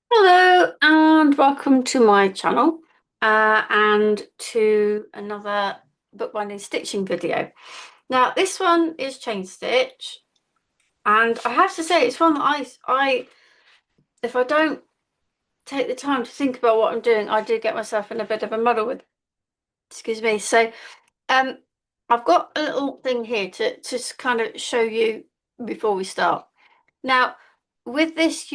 Hello and welcome to my channel and to another bookbinding stitching video. Now this one is chain stitch, and I have to say it's one that I if I don't take the time to think about what I'm doing, I do get myself in a bit of a muddle with. Excuse me. So um I've got a little thing here to just kind of show you before we start. Now with this,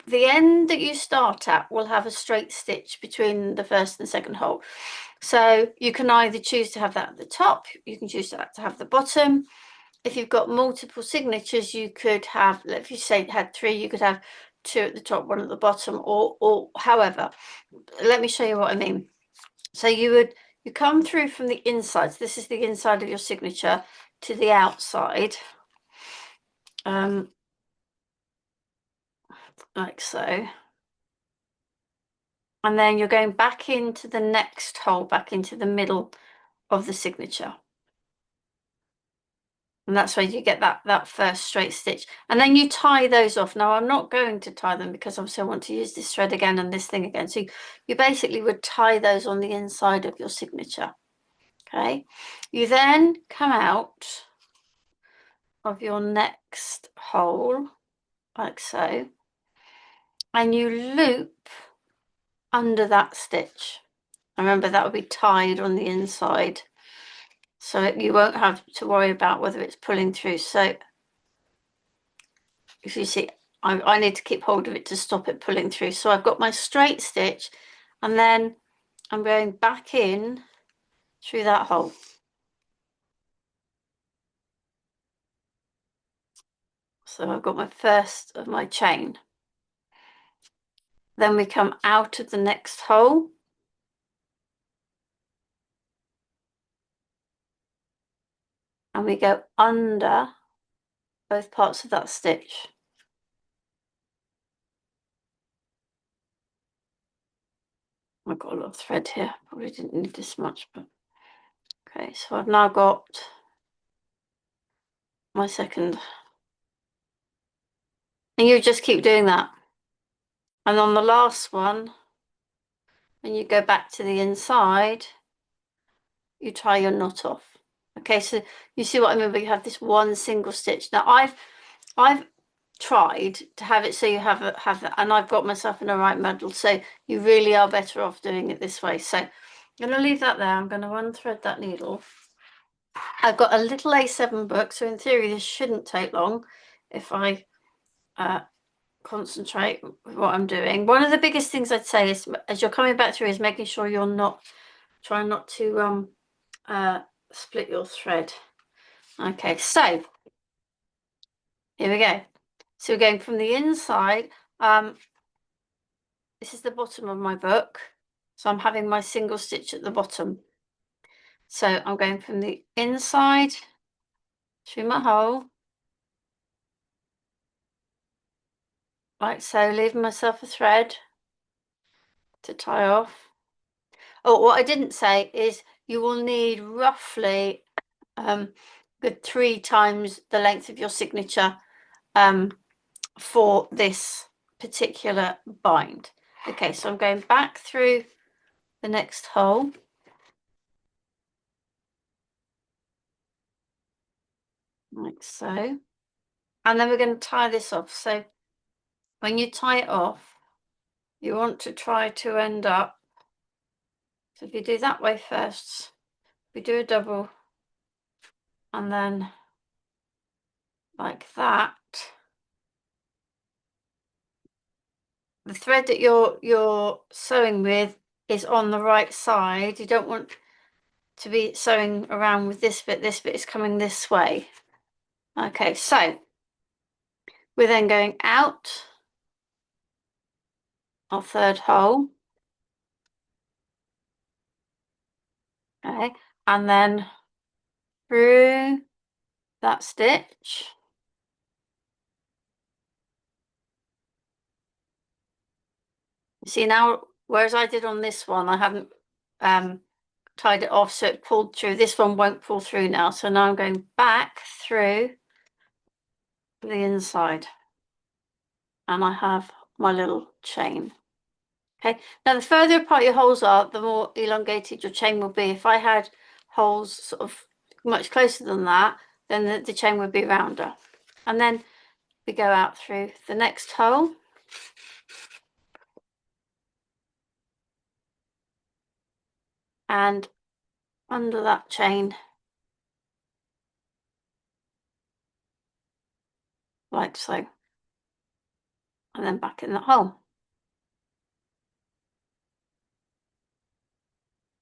the end that you start at will have a straight stitch between the first and second hole. So you can either choose to have that at the top, you can choose that to have the bottom. If you've got multiple signatures, you could have, if you say it had three, you could have two at the top, one at the bottom, or however. Let me show you what I mean. So you come through from the inside. So this is the inside of your signature to the outside. Like so. And then you're going back into the next hole, back into the middle of the signature. And that's where you get that first straight stitch. And then you tie those off. Now, I'm not going to tie them because obviously I want to use this thread again and this thing again. So you basically would tie those on the inside of your signature. Okay. You then come out of your next hole, like so, and you loop under that stitch. Remember, that will be tied on the inside, so you won't have to worry about whether it's pulling through. So if you see, I need to keep hold of it to stop it pulling through. So I've got my straight stitch, and then I'm going back in through that hole. So I've got my first of my chain. Then we come out of the next hole. And we go under both parts of that stitch. I've got a lot of thread here. Probably didn't need this much, but okay. So I've now got my second. And you just keep doing that. And on the last one, when you go back to the inside, you tie your knot off. Okay, so you see what I mean? We have this one single stitch. Now I've tried to have it so you have that, and I've got myself in a right muddle. So you really are better off doing it this way. So I'm going to leave that there. I'm going to unthread that needle. I've got a little A7 book, so in theory this shouldn't take long if I concentrate with what I'm doing. One of the biggest things I'd say is, as you're coming back through, is making sure you're not trying not to split your thread. Okay, so here we go. So we're going from the inside. This is the bottom of my book, so I'm having my single stitch at the bottom. So I'm going from the inside through my hole, like so, leaving myself a thread to tie off. Oh, what I didn't say is you will need roughly good 3 times the length of your signature for this particular bind. Okay, so I'm going back through the next hole. Like so. And then we're going to tie this off. So when you tie it off, you want to try to end up, so if you do that way first, we do a double, and then like that. The thread that you're sewing with is on the right side. You don't want to be sewing around with this bit is coming this way. Okay, so we're then going out our third hole. Okay, and then through that stitch. See now, whereas I did on this one, I haven't tied it off, so it pulled through. This one won't pull through now. So now I'm going back through the inside, and I have my little chain. Okay, now the further apart your holes are, the more elongated your chain will be. If I had holes sort of much closer than that, then the chain would be rounder. And then we go out through the next hole. And under that chain, like so. And then back in the hole.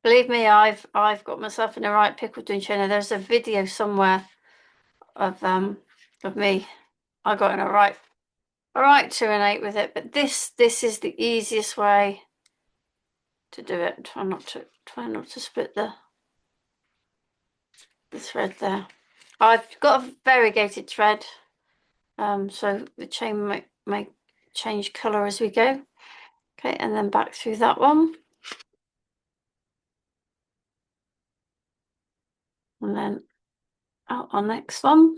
Believe me, I've got myself in the right pickle doing chain. There's a video somewhere of me. I got in a right 2 and 8 with it, but this is the easiest way to do it. Try not to split the thread there. I've got a variegated thread, so the chain may change colour as we go. Okay, and then back through that one. And then out our next one.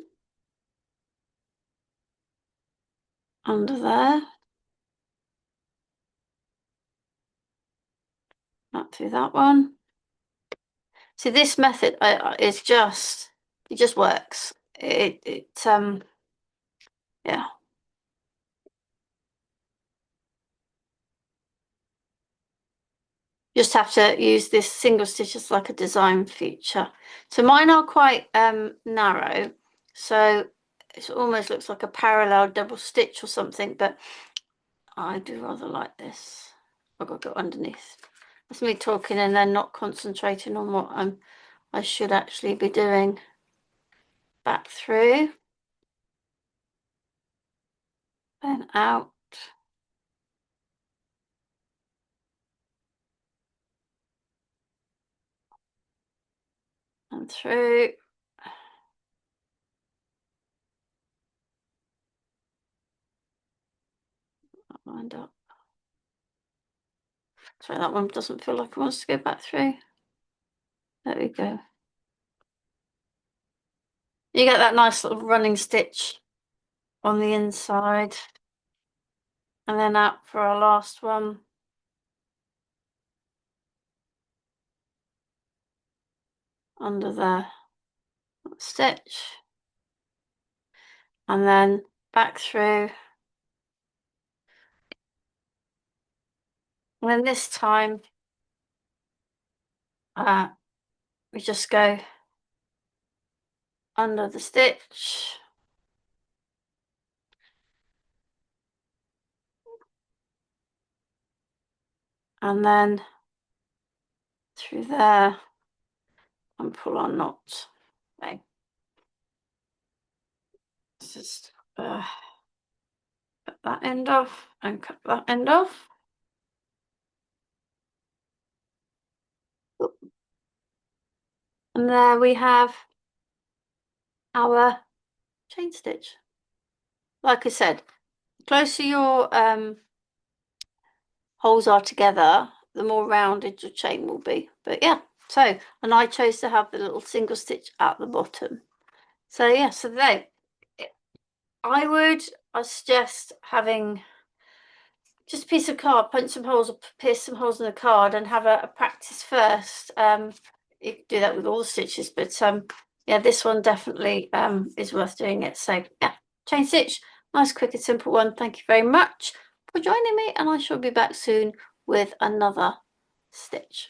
Under there. Out through that one. See, this method is just, it just works. Yeah. Just have to use this single stitch as like a design feature. So mine are quite narrow, so it almost looks like a parallel double stitch or something, but I do rather like this. I've got to go underneath. That's me talking and then not concentrating on what I should actually be doing. Back through, then out. And through. That lined up. Sorry, that one doesn't feel like it wants to go back through. There we go. You get that nice little running stitch on the inside. And then out for our last one. Under the stitch. And then back through. And then this time, we just go under the stitch. And then through there and pull our knot. Okay. Let's just cut that end off and cut that end off. And there we have our chain stitch. Like I said, the closer your holes are together, the more rounded your chain will be. But yeah, so, and I chose to have the little single stitch at the bottom. So yeah, so there. I suggest having just a piece of card, punch some holes or pierce some holes in the card and have a practice first. You can do that with all the stitches, but yeah, this one definitely is worth doing it. So yeah, chain stitch, nice, quick and simple one. Thank you very much for joining me, and I shall be back soon with another stitch.